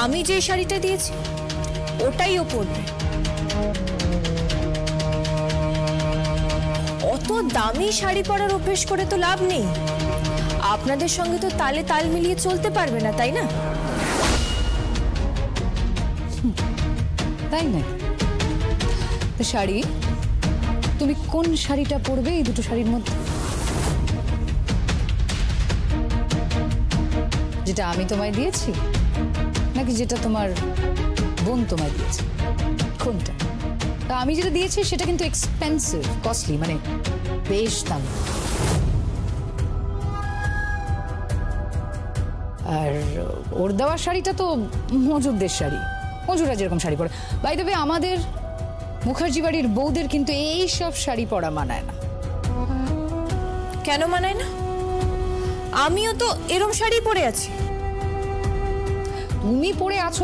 আমি যে শাড়িটা দিয়েছি ওটাই ও পরবে। অত দামি শাড়ি পরার অভ্যেস করে তো লাভ নেই। আপনাদের সঙ্গে তো তালে তাল মিলিয়ে চলতে পারবে না, তাই না? তাই না? শাড়ি, তুমি কোন শাড়িটা পরবে এই দুটো শাড়ির মধ্যে? যেটা আমি তোমায় দিয়েছি নাকি যেটা তোমার বোন তোমায় দিয়েছে? কোনটা? আমি যেটা দিয়েছি সেটা কিন্তু এক্সপেন্সিভ, কস্টলি, মানে বেশ দামি। আর ওর দেওয়ার শাড়িটা তো মজুরদের শাড়ি, মজুরা যেরকম শাড়ি পরে। বাই দ্য ওয়ে, আমাদের মুখার্জি বাড়ির বউদের কিন্তু এই সব শাড়ি পরা মানায় না। কেন মানায় না? আমিও তো এরকম শাড়ি পরে আছি। তুমি পরে আছো,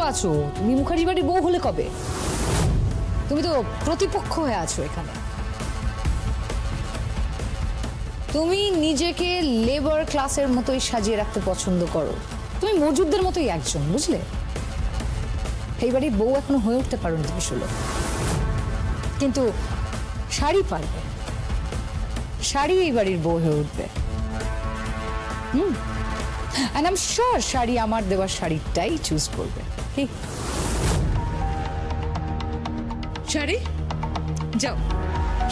তুমি মুখার্জি বাড়ির বউ হলে কবে? তুমি তো প্রতিপক্ষ হয়ে আছো এখানে। তুমি নিজেকে লেবার ক্লাসের মতোই সাজিয়ে রাখতে পছন্দ করো। তুমি মজুরদের মতোই একজন, বুঝলে? এই বাড়ির বউ এখনো হয়ে উঠতে পারোনি তুমি, শুলো। কিন্তু শাড়ি পারবে, শাড়ি এই বাড়ির বউ হয়ে উঠবে। And I'm sure শাড়ি আমার দেওয়া শাড়িটাই চুজ করবে। কি শাড়ি, যাও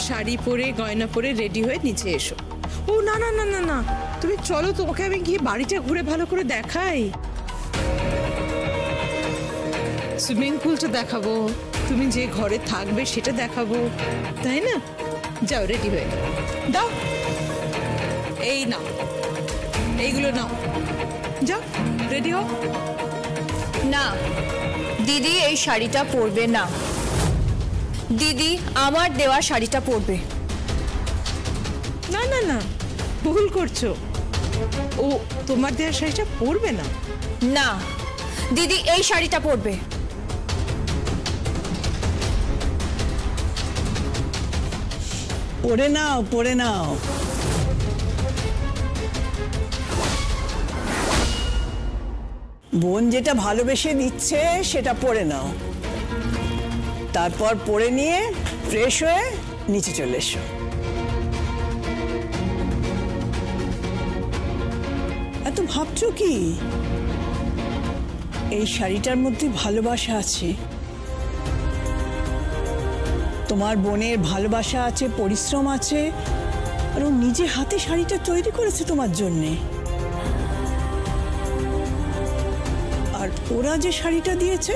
শাড়ি পরে গয়না পরে রেডি হয়ে নিচে এসো। ও না না না না না, তুমি চলো, তোমাকে আমি গিয়ে বাড়িটা ঘুরে ভালো করে দেখাই। সুইমিং পুলটা দেখাবো, তুমি যে ঘরে থাকবে সেটা দেখাবো, তাই না? যাও রেডি হয়ে দাও, এই নাও, এইগুলো নাও, যাও রেডি হও। না, দিদি এই শাড়িটা পরবে না। দিদি আমার দেওয়া শাড়িটা পরবে। না না না, ভুল করছো। ও তোমার দেওয়া শাড়িটা পরবে না। না, দিদি এই শাড়িটা পরবে। পরে নাও, পরে নাও। বোন যেটা ভালোবেসে দিচ্ছে সেটা পরে নাও, তারপর পরে নিয়ে ফ্রেশ হয়ে নিচে চলে এসো। এত ভাবছো কি? এই শাড়িটার মধ্যে ভালোবাসা আছে, তোমার বোনের ভালোবাসা আছে, পরিশ্রম আছে, আর ও নিজে হাতে শাড়িটা তৈরি করেছে তোমার জন্যে। আর ওরা যে শাড়িটা দিয়েছে